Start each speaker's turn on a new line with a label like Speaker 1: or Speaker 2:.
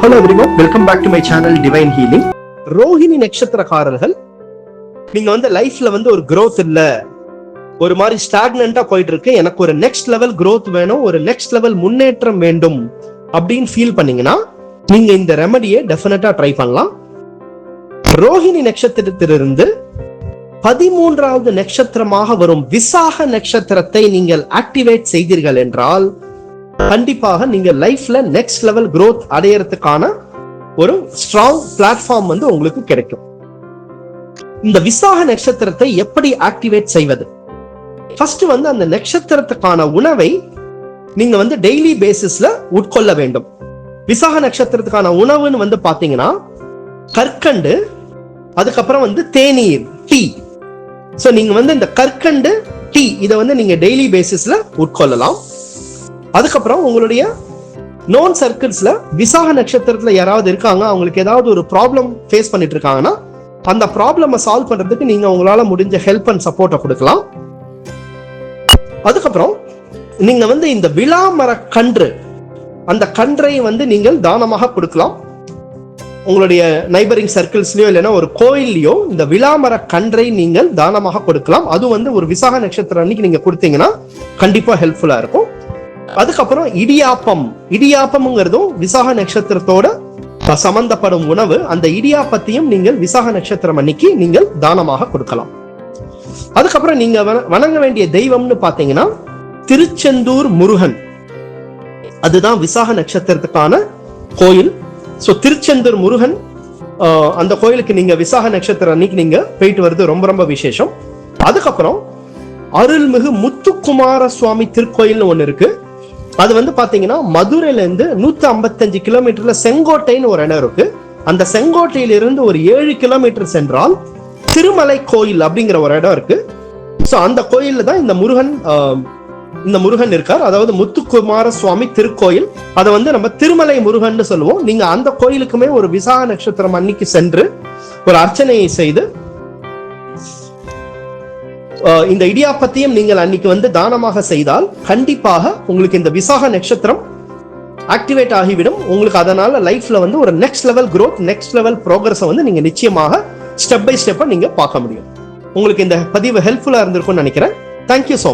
Speaker 1: Hello everyone, welcome back to my channel Divine Healing. Rohini நட்சத்திரக்காரர்கள் நீங்க லைஃப்ல ஒரு growth இல்ல, ஒரு மாதிரி ஸ்டாக்னண்டா போயிட்டு இருக்கு, எனக்கு ஒரு நெக்ஸ்ட் லெவல் growth வேணும், ஒரு நெக்ஸ்ட் லெவல் முன்னேற்றம் வேண்டும் அப்படின்னு ஃபீல் பண்ணீங்கன்னா நீங்க இந்த ரெமடியை டெஃபினட்டா ட்ரை பண்ணலாம். ரோஹிணி நட்சத்திரத்திலிருந்து 13வது நட்சத்திரமாக வரும் விசாக நட்சத்திரத்தை நீங்கள் ஆக்டிவேட் செய்தீர்கள் என்றால் கண்டிப்பாக நீங்க லைஃப்ல நெக்ஸ்ட் லெவல் growth அடையறதுக்கான ஒரு ஸ்ட்ராங் பிளாட்ஃபார்ம் உங்களுக்கு கிடைக்கும். இந்த விசாக நட்சத்திரத்தை எப்படி ஆக்டிவேட் செய்வது? ஃபர்ஸ்ட் அந்த நட்சத்திரத்துக்கான உணவை நீங்க டெய்லி பேசிஸ்ல உட்கொள்ள வேண்டும். விசாக நட்சத்திரத்துக்கான உணவுன்னு பாத்தீங்கன்னா கற்கண்டு, அதுக்கப்புறம் தேநீர், டீ. சோ நீங்க இந்த கற்கண்டு, டீ இதை நீங்க டெய்லி பேசிஸ்ல உட்கொள்ளலாம். அதுக்கப்புறம் உங்களுடைய நோன் சர்க்கிள்ஸ்ல விசாக நட்சத்திரத்துல யாராவது இருக்காங்க, அவங்களுக்கு ஏதாவது ஒரு ப்ராப்ளம் ஃபேஸ் பண்ணிட்டு இருக்காங்கன்னா அந்த ப்ராப்ளமை சால்வ் பண்றதுக்கு நீங்க உங்களால முடிஞ்ச ஹெல்ப் அண்ட் சப்போர்ட்டை கொடுக்கலாம். அதுக்கப்புறம் நீங்க இந்த விளாமர கன்று, அந்த கன்றை நீங்கள் தானமாக கொடுக்கலாம். உங்களுடைய நைபரிங் சர்க்கிள்ஸ்லயோ இல்லைன்னா ஒரு கோயில்லையோ இந்த விளாமர கன்றை நீங்கள் தானமாக கொடுக்கலாம். அது ஒரு விசாக நட்சத்திரம் அன்னைக்கு நீங்க கொடுத்தீங்கன்னா கண்டிப்பா ஹெல்ப்ஃபுல்லா இருக்கும். அதுக்கப்புறம் இடியாப்பம்ங்கிறதும் விசாக நட்சத்திரத்தோட சம்பந்தப்படும் உணவு. அந்த இடியாப்பத்தையும் நீங்கள் விசாக நட்சத்திரம் அன்னைக்கு நீங்கள் தானமாக கொடுக்கலாம். அதுக்கப்புறம் நீங்க வணங்க வேண்டிய தெய்வம்னு பாத்தீங்கன்னா திருச்செந்தூர் முருகன். அதுதான் விசாக நட்சத்திரத்துக்கான கோயில். சோ திருச்செந்தூர் முருகன், அந்த கோயிலுக்கு நீங்க விசாக நட்சத்திரம் அன்னைக்கு நீங்க போயிட்டு வருது ரொம்ப ரொம்ப விசேஷம். அதுக்கப்புறம் அருள்மிகு முத்துக்குமார சுவாமி திருக்கோயில்னு ஒண்ணு இருக்கு. அது பாத்தீங்கன்னா மதுரையில இருந்து 155 கிலோமீட்டர்ல செங்கோட்டைன்னு ஒரு இடம் இருக்கு. அந்த செங்கோட்டையில இருந்து ஒரு 7 கிலோமீட்டர் சென்றால் திருமலை கோயில் அப்படிங்கிற ஒரு இடம் இருக்கு. சோ அந்த கோயில்ல தான் இந்த முருகன் இருக்கார். அதாவது முத்துக்குமார சுவாமி திருக்கோயில். அதை நம்ம திருமலை முருகன் சொல்லுவோம். நீங்க அந்த கோயிலுக்குமே ஒரு விசாக நட்சத்திரம் அன்னைக்கு சென்று ஒரு அர்ச்சனையை செய்து இந்த இடியாப்பத்தையும் நீங்கள் அன்னைக்கு தானமாக செய்தால் கண்டிப்பாக உங்களுக்கு இந்த விசாக நட்சத்திரம் ஆக்டிவேட் ஆகிவிடும். உங்களுக்கு அதனால லைஃப்ல ஒரு next level growth, next level progress நீங்க நிச்சயமாக ஸ்டெப் பை ஸ்டெப்பா நீங்க பார்க்க முடியும். உங்களுக்கு இந்த பதிவு ஹெல்ப்ஃபுல்லா இருந்திருக்கும்னு நினைக்கிறேன். Thank you so much.